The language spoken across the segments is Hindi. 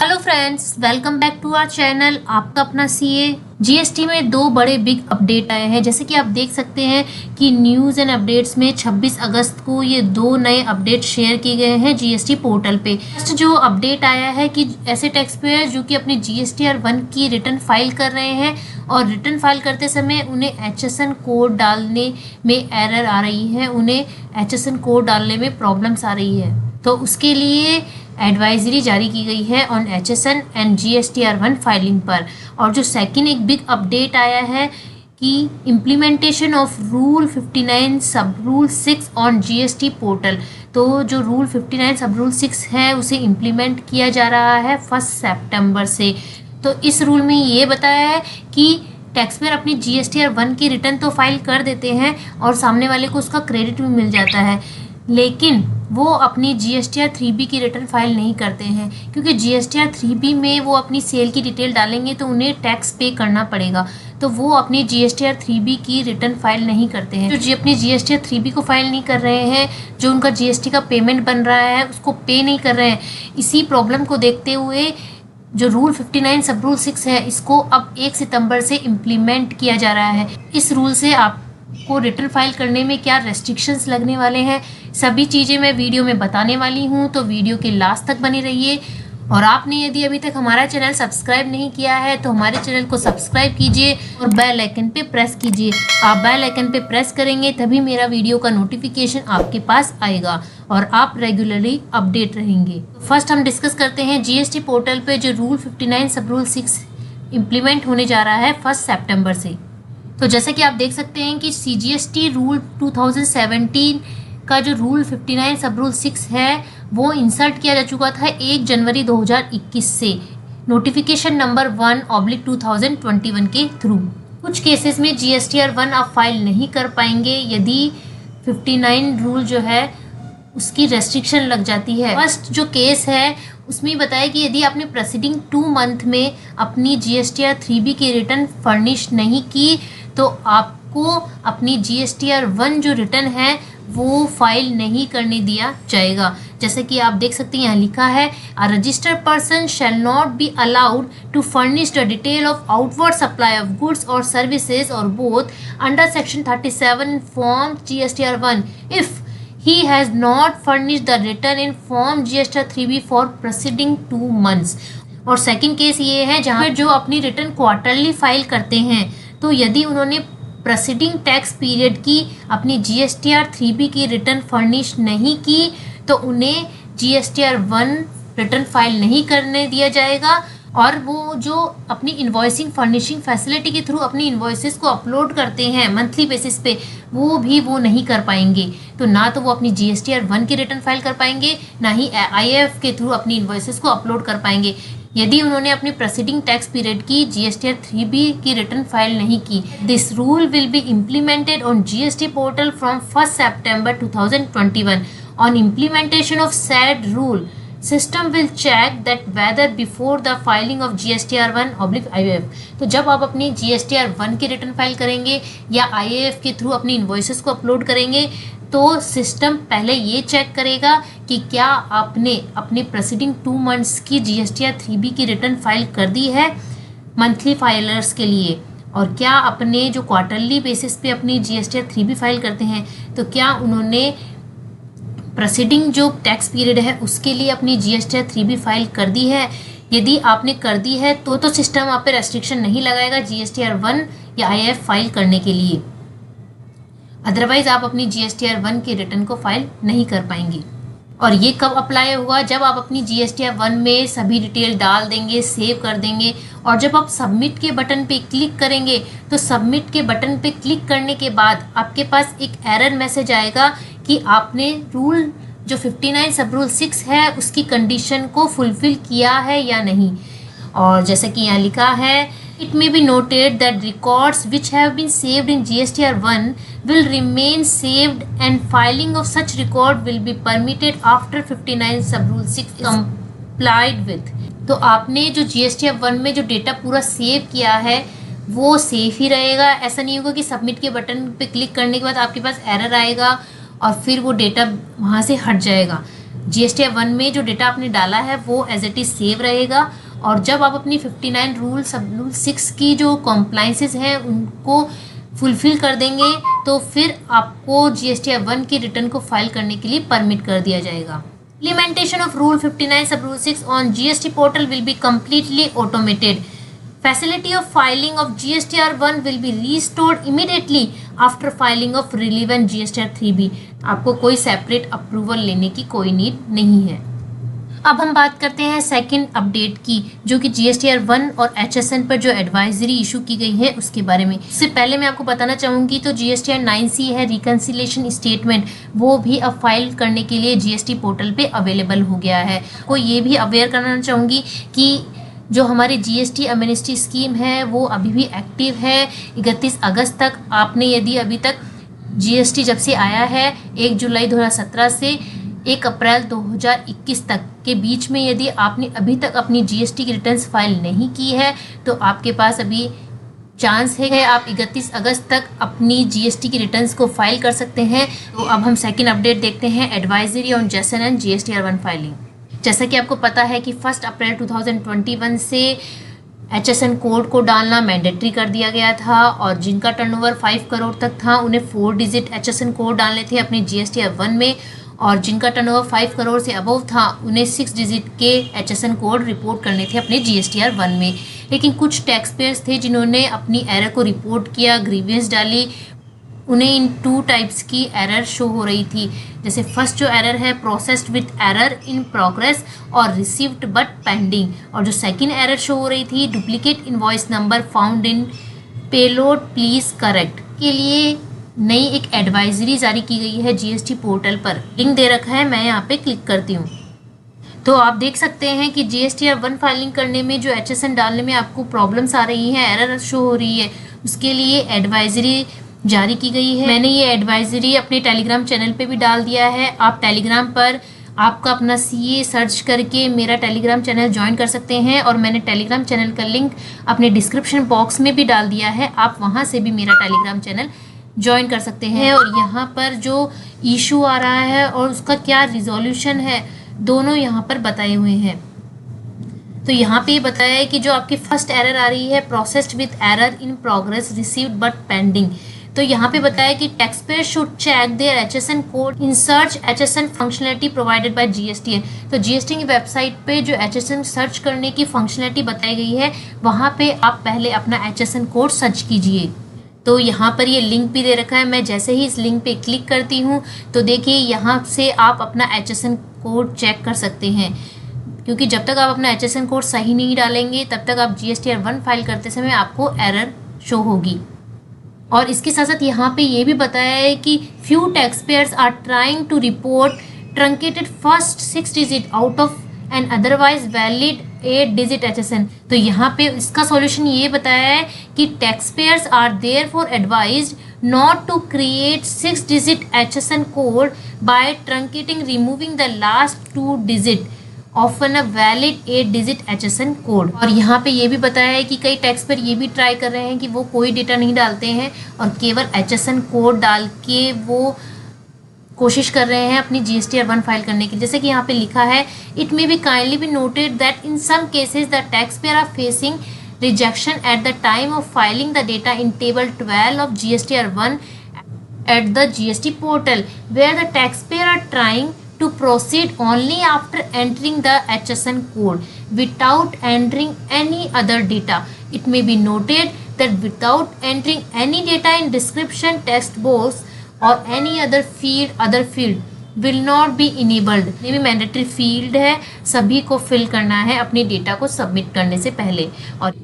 Hello friends, welcome back to our channel. आपका अपना सीए। जीएसटी में दो बड़े बिग अपडेट आए हैं। जैसे कि आप देख सकते हैं कि न्यूज़ एंड अपडेट्स में 26 अगस्त को ये दो नए अपडेट शेयर किए गए हैं जीएसटी पोर्टल पे। फर्स्ट जो अपडेट आया है कि ऐसे टैक्स पेयर जो कि अपनी जीएसटीआर 1 की रिटर्न फाइल कर रहे हैं और रिटर्न फाइल करते समय उन्हें एचएसएन कोड डालने में एरर आ रही है, उन्हें एचएसएन कोड डालने में प्रॉब्लम्स आ रही है, तो उसके लिए एडवाइजरी जारी की गई है on HSN and GSTR 1 filing पर। और जो सेकंड एक बिग अपडेट आया है कि इम्प्लीमेंटेशन ऑफ रूल 59 सब रूल 6 ऑन जीएसटी पोर्टल। तो जो रूल 59 सब रूल 6 है उसे इम्प्लीमेंट किया जा रहा है 1 सितंबर से। तो इस रूल में ये बताया है कि टैक्स पेयर अपनी जीएसटीआर 1 की रिटर्न तो फाइल कर देते हैं और सामने वाले को उसका क्रेडिट भी मिल जाता है, लेकिन वो अपनी जीएसटीआर 3B की रिटर्न फाइल नहीं करते हैं, क्योंकि जीएसटीआर 3B में वो अपनी सेल की डिटेल डालेंगे तो उन्हें टैक्स पे करना पड़ेगा। तो वो अपनी जीएसटीआर 3B की रिटर्न फाइल नहीं करते हैं। जो अपनी जीएसटीआर 3B को फाइल नहीं कर रहे हैं, जो उनका जीएसटी का पेमेंट बन रहा है उसको पे नहीं कर रहे हैं। इसी प्रॉब्लम को देखते हुए जो रूल 59 सब रूल 6 है इसको अब 1 सितंबर से इम्प्लीमेंट किया जा रहा है। इस रूल से आपको रिटर्न फाइल करने में क्या रेस्ट्रिक्शंस लगने वाले हैं, सभी चीज़ें मैं वीडियो में बताने वाली हूँ, तो वीडियो के लास्ट तक बने रहिए। और आपने यदि अभी तक हमारा चैनल सब्सक्राइब नहीं किया है तो हमारे चैनल को सब्सक्राइब कीजिए और बेल आइकन पे प्रेस कीजिए। आप बेल आइकन पे प्रेस करेंगे तभी मेरा वीडियो का नोटिफिकेशन आपके पास आएगा और आप रेगुलरली अपडेट रहेंगे। फर्स्ट हम डिस्कस करते हैं जीएसटी पोर्टल पे जो रूल 59 सब रूल 6 इम्प्लीमेंट होने जा रहा है 1 सितंबर से। तो जैसे कि आप देख सकते हैं कि सीजीएसटी रूल 2017 का जो रूल 59 सब रूल 6 है वो इंसर्ट किया जा चुका था 1 जनवरी 2021 से नोटिफिकेशन नंबर 1/2021 के थ्रू। कुछ केसेस में जीएसटीआर 1 आप फाइल नहीं कर पाएंगे यदि 59 रूल जो है उसकी रेस्ट्रिक्शन लग जाती है। फर्स्ट जो केस है उसमें बताया कि यदि आपने प्रेसिडिंग 2 मंथ में अपनी जीएसटीआर 3B की रिटर्न फर्निश नहीं की तो आपको अपनी जीएसटीआर 1 जो रिटर्न है वो फाइल नहीं करने दिया जाएगा। जैसे कि आप देख सकते हैं यहाँ लिखा है a registered person shall not be allowed to furnish the detail of outward supply of goods और सर्विसेज और both under section 37 form GSTR 1 if he has not furnished the return in form GSTR 3B for preceding 2 months। और सेकंड केस ये है जहाँ पर जो अपनी रिटर्न क्वार्टरली फाइल करते हैं तो यदि उन्होंने प्रेसिडिंग टैक्स पीरियड की अपनी जीएसटीआर 3B की रिटर्न फर्निश नहीं की तो उन्हें जीएसटीआर 1 रिटर्न फाइल नहीं करने दिया जाएगा। और वो जो अपनी इन्वॉइसिंग फर्निशिंग फैसिलिटी के थ्रू अपनी इन्वॉइसेस को अपलोड करते हैं मंथली बेसिस पे वो नहीं कर पाएंगे। तो ना तो वो अपनी जीएसटीआर 1 की रिटर्न फाइल कर पाएंगे, ना ही आईएएफ के थ्रू अपनी इन्वॉइसेस को अपलोड कर पाएंगे यदि उन्होंने अपनी प्रेसिडिंग टैक्स पीरियड की जीएसटीआर 3B की रिटर्न फाइल नहीं की। This rule will be implemented on GST portal from 1 September 2021। On implementation of said rule system will check that whether before the filing of GSTR 1/IAF। तो जब आप अपनी जीएसटीआर 1 की रिटर्न फाइल करेंगे या आईएएफ के थ्रू अपनी इन्वॉइसेस को अपलोड करेंगे तो सिस्टम पहले ये चेक करेगा कि क्या आपने अपने प्रेसिडिंग 2 मंथ्स की जीएसटीआर 3B की रिटर्न फाइल कर दी है मंथली फाइलर्स के लिए, और क्या अपने जो क्वार्टरली बेसिस पे अपनी जीएसटीआर 3B फाइल करते हैं तो क्या उन्होंने प्रेसिडिंग जो टैक्स पीरियड है उसके लिए अपनी जीएसटीआर 3B फाइल कर दी है। यदि आपने कर दी है तो सिस्टम आप पे रेस्ट्रिक्शन नहीं लगाएगा जीएसटीआर 1 या आईएएफ फाइल करने के लिए, अदरवाइज आप अपनी जीएसटीआर 1 की रिटर्न को फाइल नहीं कर पाएंगे। और ये कब अप्लाई होगा, जब आप अपनी जीएसटीआर 1 में सभी डिटेल डाल देंगे, सेव कर देंगे और जब आप सबमिट के बटन पे क्लिक करेंगे तो सबमिट के बटन पे क्लिक करने के बाद आपके पास एक एरर मैसेज आएगा कि आपने रूल जो 59 सब रूल 6 है उसकी कंडीशन को फुलफिल किया है या नहीं। और जैसे कि यहाँ लिखा है It may be noted that records which have been saved in GSTR 1 will remain saved and filing of such record will be permitted after 59 sub rule 6 is complied with। तो आपने जो GSTR 1 में जो डेटा पूरा सेव किया है वो सेफ ही रहेगा। ऐसा नहीं होगा कि सबमिट के बटन पे क्लिक करने के बाद आपके पास एरर आएगा और फिर वो डेटा वहाँ से हट जाएगा। GSTR 1 में जो डेटा आपने डाला है वो एज इट इज सेव रहेगा, और जब आप अपनी 59 रूल सब रूल 6 की जो कॉम्प्लाइंसेस हैं उनको फुलफिल कर देंगे तो फिर आपको GSTR 1 की रिटर्न को फाइल करने के लिए परमिट कर दिया जाएगा। Implementation of Rule 59 Sub Rule 6 on GST portal will be completely automated. Facility of filing of GSTR 1 will be restored immediately after filing of relevant GSTR 3B. आपको कोई सेपरेट अप्रूवल लेने की कोई नीड नहीं है। अब हम बात करते हैं सेकंड अपडेट की, जो कि GSTR 1 और HSN पर जो एडवाइजरी इशू की गई है उसके बारे में। इससे पहले मैं आपको बताना चाहूँगी तो GSTR 9C है रिकन्सिलेशन स्टेटमेंट, वो भी अब फाइल करने के लिए GST पोर्टल पे अवेलेबल हो गया है। को ये भी अवेयर करना चाहूँगी कि जो हमारी GST एमनेस्टी स्कीम है वो अभी भी एक्टिव है। 31 अगस्त तक आपने यदि अभी तक GST जब से आया है 1 जुलाई 2017 से 1 अप्रैल 2021 तक के बीच में यदि आपने अभी तक अपनी GST की रिटर्न्स फाइल नहीं की है तो आपके पास अभी चांस है, आप 31 अगस्त तक अपनी GST की रिटर्न्स को फाइल कर सकते हैं। तो अब हम सेकंड अपडेट देखते हैं, advisory on Jason and GSTR 1 filing. जैसा कि आपको पता है कि 1 अप्रैल 2021 से HSN कोड को डालना मैंडेटरी कर दिया गया था, और जिनका टर्नओवर 5 करोड़ तक था उन्हें 4 डिजिट HSN कोड डालने थे अपने GSTR 1 में, और जिनका टर्नओवर 5 करोड़ से अबव था उन्हें 6 डिजिट के HSN कोड रिपोर्ट करने थे अपने GSTR 1 में। लेकिन कुछ टैक्स पेयर्स थे जिन्होंने अपनी एरर को रिपोर्ट किया, ग्रीवियंस डाली, उन्हें इन 2 टाइप्स की एरर शो हो रही थी। जैसे फर्स्ट जो एरर है processed with error in progress और रिसीव्ड बट पेंडिंग, और जो सेकंड एरर शो हो रही थी duplicate invoice number found in payload please correct के लिए नई एक एडवाइजरी जारी की गई है GST पोर्टल पर। लिंक दे रखा है, मैं यहाँ पे क्लिक करती हूँ तो आप देख सकते हैं कि GSTR 1 फाइलिंग करने में जो HSN डालने में आपको प्रॉब्लम्स आ रही हैं, एरर शो हो रही है, उसके लिए एडवाइजरी जारी की गई है। मैंने ये एडवाइजरी अपने टेलीग्राम चैनल पे भी डाल दिया है। आप टेलीग्राम पर आपका अपना CA सर्च करके मेरा टेलीग्राम चैनल ज्वाइन कर सकते हैं, और मैंने टेलीग्राम चैनल का लिंक अपने डिस्क्रिप्शन बॉक्स में भी डाल दिया है, आप वहाँ से भी मेरा टेलीग्राम चैनल ज्वाइन कर सकते हैं। और यहाँ पर जो इशू आ रहा है और उसका क्या रिजोल्यूशन है दोनों यहाँ पर बताए हुए हैं। तो यहाँ पे बताया है कि जो आपकी फर्स्ट एरर आ रही है processed with error in progress received but pending, तो यहाँ पे बताया कि tax payer should check their HSN code in search HSN functionality provided by GST। तो GST की वेबसाइट पे जो HSN सर्च करने की फंक्शनलिटी बताई गई है वहाँ पे आप पहले अपना HSN कोड सर्च कीजिए। तो यहाँ पर ये लिंक भी दे रखा है, मैं जैसे ही इस लिंक पे क्लिक करती हूँ तो देखिए यहाँ से आप अपना HSN कोड चेक कर सकते हैं, क्योंकि जब तक आप अपना HSN कोड सही नहीं डालेंगे तब तक आप GSTR 1 फाइल करते समय आपको एरर शो होगी। और इसके साथ साथ यहाँ पे ये भी बताया है कि few tax payers are trying to report truncated first 6 digit out of an otherwise valid 8 digit HSN। तो यहाँ पे इसका सॉल्यूशन ये बताया है कि tax payers are therefore advised not to create 6 digit HSN code by truncating removing the last 2 digit of an a valid 8 digit HSN code. और यहाँ पे ये भी बताया है कि कई टैक्स पर ये भी ट्राई कर रहे हैं कि वो कोई डेटा नहीं डालते हैं और केवल HSN कोड डाल के वो कोशिश कर रहे हैं अपनी GSTR 1 फाइल करने की। जैसे कि यहाँ पे लिखा है, it may be kindly be noted that in some cases the tax payer are facing rejection at the time of filing the data in table 12 of GSTR 1 at the GST portal, where the taxpayer are trying to proceed only after entering the HSN code without entering any other data. It may be noted that without entering any data in description, text box or any other field will not be enabled. ये भी मैंडेटरी फील्ड है, सभी को फिल करना है अपनी डेटा को सबमिट करने से पहले। और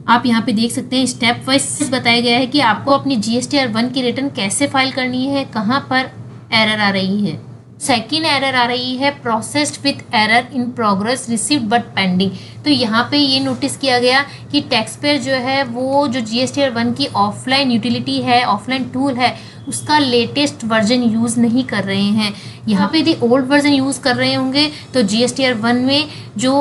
आप यहाँ पे देख सकते हैं स्टेप वाइज बताया गया है कि आपको अपनी GSTR 1 की रिटर्न कैसे फाइल करनी है, कहाँ पर एरर आ रही है। सेकेंड एरर आ रही है processed with error in progress received but pending. तो यहाँ पे ये नोटिस किया गया कि टैक्स पेयर जो है वो जो GSTR 1 की ऑफलाइन यूटिलिटी है, ऑफलाइन टूल है, उसका लेटेस्ट वर्जन यूज़ नहीं कर रहे हैं। यहाँ पे यदि ओल्ड वर्जन यूज़ कर रहे होंगे तो GSTR 1 में जो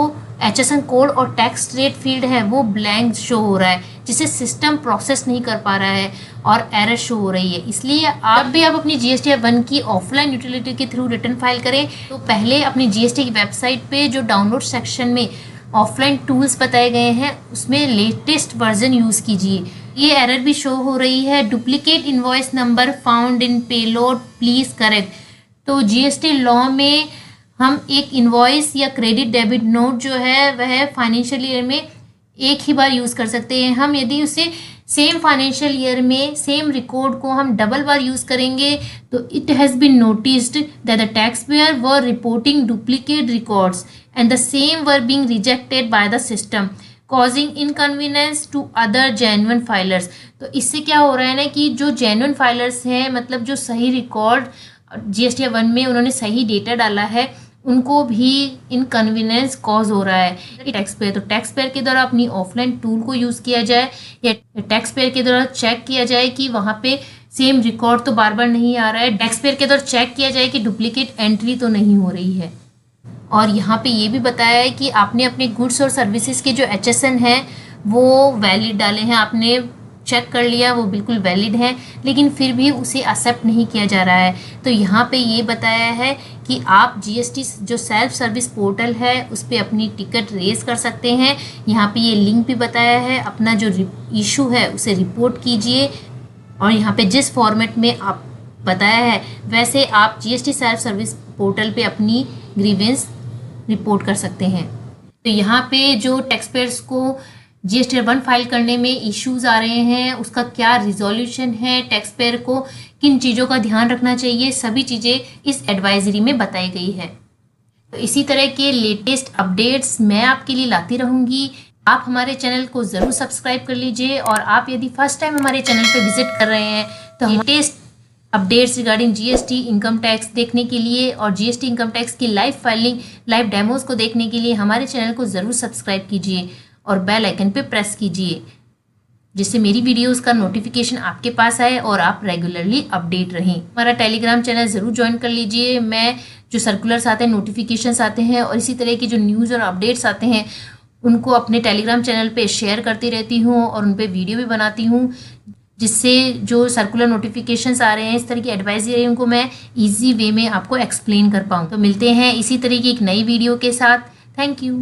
HSN कोड और टैक्स रेट फील्ड है वो ब्लैंक शो हो रहा है, जिसे सिस्टम प्रोसेस नहीं कर पा रहा है और एरर शो हो रही है। इसलिए आप भी आप अपनी GST-1 की ऑफलाइन यूटिलिटी के थ्रू रिटर्न फाइल करें तो पहले अपनी GST की वेबसाइट पे जो डाउनलोड सेक्शन में ऑफलाइन टूल्स बताए गए हैं उसमें लेटेस्ट वर्जन यूज़ कीजिए। ये एरर भी शो हो रही है, duplicate invoice number found in payload please correct. तो GST लॉ में हम एक इनवॉइस या क्रेडिट डेबिट नोट जो है वह फाइनेंशियल ईयर में एक ही बार यूज़ कर सकते हैं। हम यदि उसे सेम फाइनेंशियल ईयर में सेम रिकॉर्ड को हम डबल बार यूज़ करेंगे तो it has been noticed that the tax payer were reporting duplicate records and the same were being rejected by the system causing inconvenience to other genuine filers. तो इससे क्या हो रहा है ना कि जो जेन्युइन फाइलर्स हैं, मतलब जो सही रिकॉर्ड GST-1 में उन्होंने सही डेटा डाला है, उनको भी इनकन्वीनियंस कॉज हो रहा है टैक्स पेयर। तो टैक्स पेयर के द्वारा अपनी ऑफलाइन टूल को यूज़ किया जाए या टैक्स पेयर के द्वारा चेक किया जाए कि वहाँ पे सेम रिकॉर्ड तो बार बार नहीं आ रहा है। टैक्स पेयर के द्वारा चेक किया जाए कि डुप्लीकेट एंट्री तो नहीं हो रही है। और यहाँ पे ये भी बताया है कि आपने अपने गुड्स और सर्विसेज के जो HSN हैं वो वैलिड डाले हैं, आपने चेक कर लिया वो बिल्कुल वैलिड है, लेकिन फिर भी उसे एक्सेप्ट नहीं किया जा रहा है। तो यहाँ पे ये बताया है कि आप GST जो सेल्फ सर्विस पोर्टल है उस पर अपनी टिकट रेज कर सकते हैं। यहाँ पे ये लिंक भी बताया है, अपना जो इशू है उसे रिपोर्ट कीजिए और यहाँ पे जिस फॉर्मेट में आप बताया है वैसे आप GST सेल्फ सर्विस पोर्टल पे अपनी ग्रीवेंस रिपोर्ट कर सकते हैं। तो यहाँ पे जो टैक्स पेयर्स को GST-1 फाइल करने में इश्यूज आ रहे हैं उसका क्या रिजोल्यूशन है, टैक्स पेयर को किन चीज़ों का ध्यान रखना चाहिए, सभी चीज़ें इस एडवाइजरी में बताई गई है। तो इसी तरह के लेटेस्ट अपडेट्स मैं आपके लिए लाती रहूँगी। आप हमारे चैनल को ज़रूर सब्सक्राइब कर लीजिए और आप यदि फर्स्ट टाइम हमारे चैनल पर विजिट कर रहे हैं तो latest updates regarding GST income tax देखने के लिए और GST इनकम टैक्स की लाइव फाइलिंग, लाइव डेमोज को देखने के लिए हमारे चैनल को ज़रूर सब्सक्राइब कीजिए और बेल आइकन पे प्रेस कीजिए, जिससे मेरी वीडियोस का नोटिफिकेशन आपके पास आए और आप रेगुलरली अपडेट रहें। हमारा टेलीग्राम चैनल ज़रूर ज्वाइन कर लीजिए। मैं जो सर्कुलर्स आते हैं, नोटिफिकेशंस आते हैं और इसी तरह की जो न्यूज़ और अपडेट्स आते हैं उनको अपने टेलीग्राम चैनल पे शेयर करती रहती हूँ और उन पर वीडियो भी बनाती हूँ, जिससे जो सर्कुलर नोटिफिकेशंस आ रहे हैं, इस तरह की एडवाइजरी उनको मैं ईजी वे में आपको एक्सप्लेन कर पाऊँ। तो मिलते हैं इसी तरह की एक नई वीडियो के साथ। Thank you.